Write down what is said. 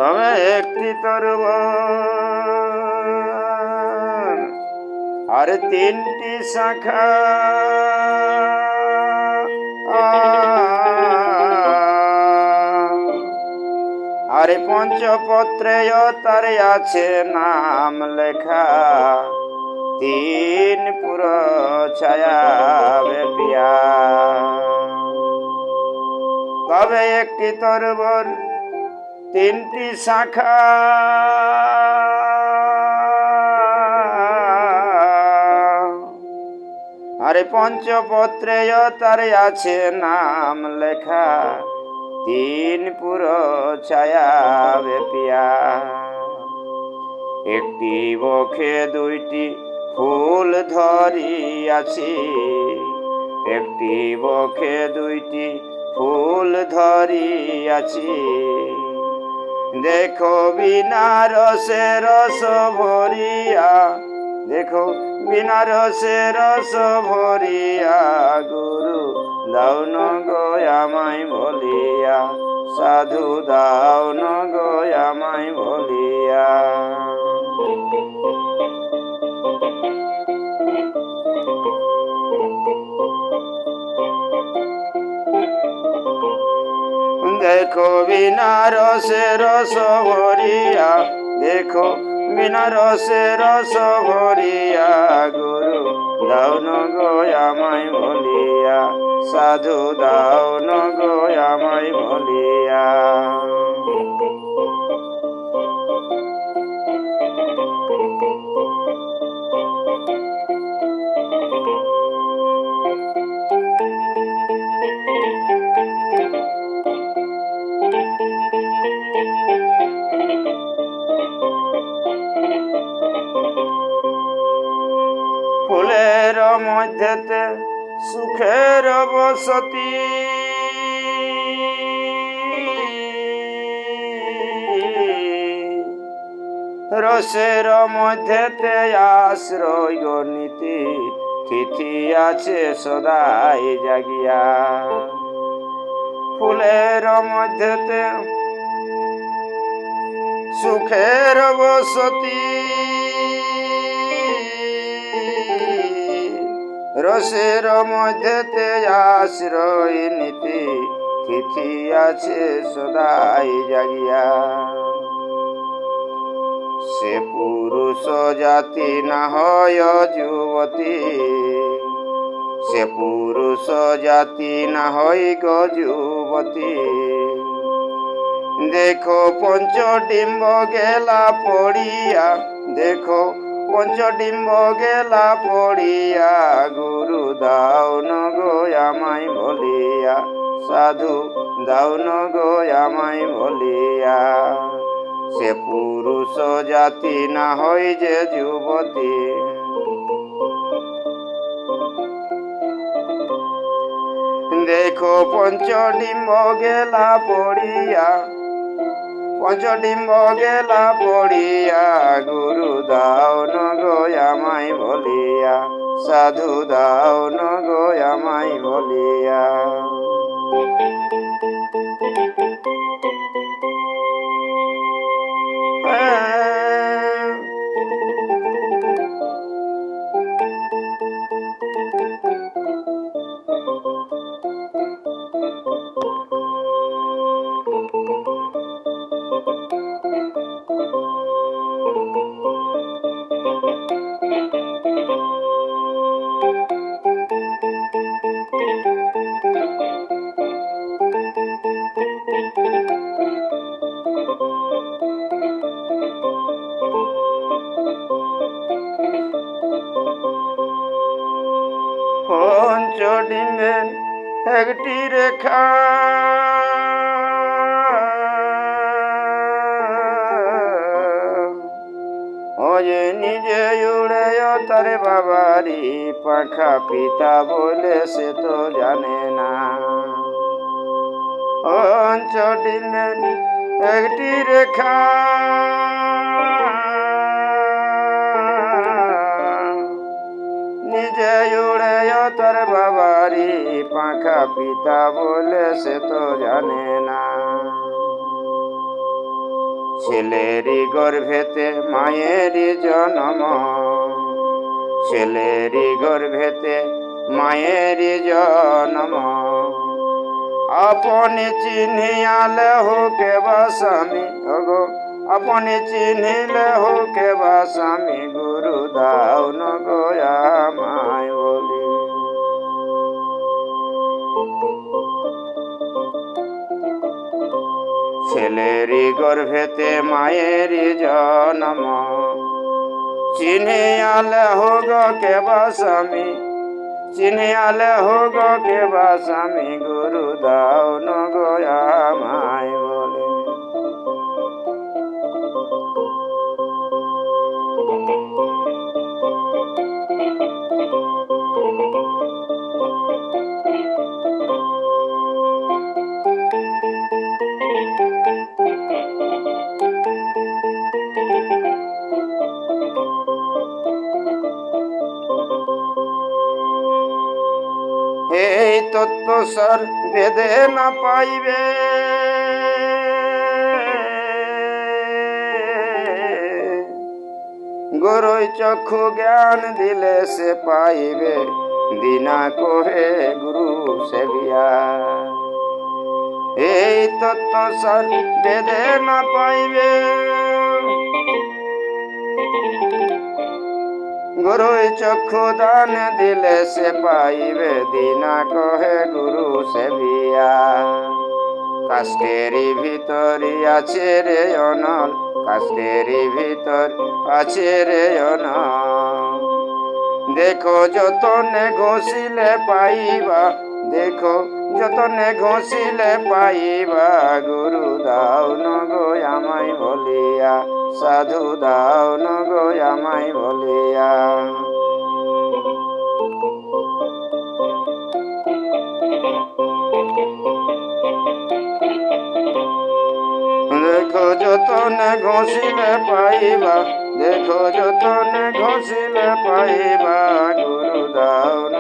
তবে একটি তরুবন আর তিনটি শাখা, আরে পঞ্চপত্রে তার আছে নাম লেখা, তিন পুরো ছায়া বেপিয়া। তবে একটি তরবর তিনটি শাখা, আরে পঞ্চপত্রে তার আছে নাম লেখা, তিন পুরো ছায়া বেপিয়া। একটি বক্ষে দুইটি ফুল ধরিয়াছি, একটি বক্ষে দুইটি ফুল ধরিয়াছি। দেখো বিনা রসে রস ভরিয়া, দেখো বিনা রসে রস ভরিয়া, গুরু দাও ন গো আমায় বলিয়া, সাধু দাও ন গো আমায় বলিয়া। দেখো বিনা রসে রস ভরিয়া, দেখো বিনা রসে রস ভরিয়া, গুরু দাও ন গো আমায় বলিয়া, সাধু দাও ন গো আমায় বলিয়া। ফুলের মধ্যেতে সুখের বসতি, রসের মধ্যেতে আশ্রয় নীতি, তিথি আছে সদাই জাগিয়া। ফুলের মধ্যেতে সুখের বসতি, রসের মধ্যেতে আশ্রয় নীতি, তিথি আছে সদাই জাগিয়া। সে পুরুষ জাতি না হয় যুবতী, সে পুরুষ জাতি না হয় গো যুবতী। দেখো পঞ্চডিম্ব গেলা পড়িয়া, দেখো পঞ্চডিম্ব গেলা পড়িয়া, গুরু দাও ন গো আমায় বলিয়া, সাধু দাও ন গো আমায় বলিয়া। সে পুরুষ জাতি না হয় যে যুবতী। দেখো পঞ্চডিম্ব গেলা পড়িয়া, পঞ্চডিম্ব গেলা পড়িয়া, গুরু দাও ন গো আমায় বলিয়া, সাধু দাও ন গো আমায় বলিয়া। পঞ্চডিম্বের একটি রেখা, ও যে নিজে উড়ে তার বাবারি পাখা, পিতা বলে সে তো জানে না। পঞ্চডিম্বের একটি রেখা, নিজে উড়ে তার বাবারি পাখা, পিতা বলে সে তো জানে না। ছেলেরই গর্ভেতে মায়েরই জন্ম, ছেলেরই গর্ভেতে মায়েরই জন্ম। আপনি চিনিয়ালে হোকে বা স্বামী, ওগো আপনি চিনিলে হোকে বা স্বামী, গুরু দাও ন গো আমায় বলি। ছেলেরই গর্ভেতে মায়েরই জন্ম, চিনিয়ালে হোগ কে বা স্বামী, চিনিয়ালে হোগ কে বা স্বামী, গুরু দাও ন গো আমায় বলে। এই তত্ত্ব সার বেদে না পাইবে, গুরুই চক্ষু জ্ঞান দিলে সে পাইবে, দিনা কোহে গুরু সেবিয়া। এই তত্ত্ব সার বেদে না পাইবে, গুরুই চক্ষু দান দিলে সে পাইবে, দিনা কহে গুরু সেবিয়া। কাষ্টেরই ভিতরে আছে রে অনল, কাষ্টেরই ভিতর আছে রে অনল। দেখো যতনে ঘষিলে পাইবা, দেখো যতনে ঘষিলে পাইবা, গুরু দাও ন গো আমায় বলিয়া, সাধু দাও ন গো আমায় বলিয়া। দেখো যতনে ঘষিলে পাইবা, দেখো যতনে ঘষিলে পাইবা, গুরু দাও ন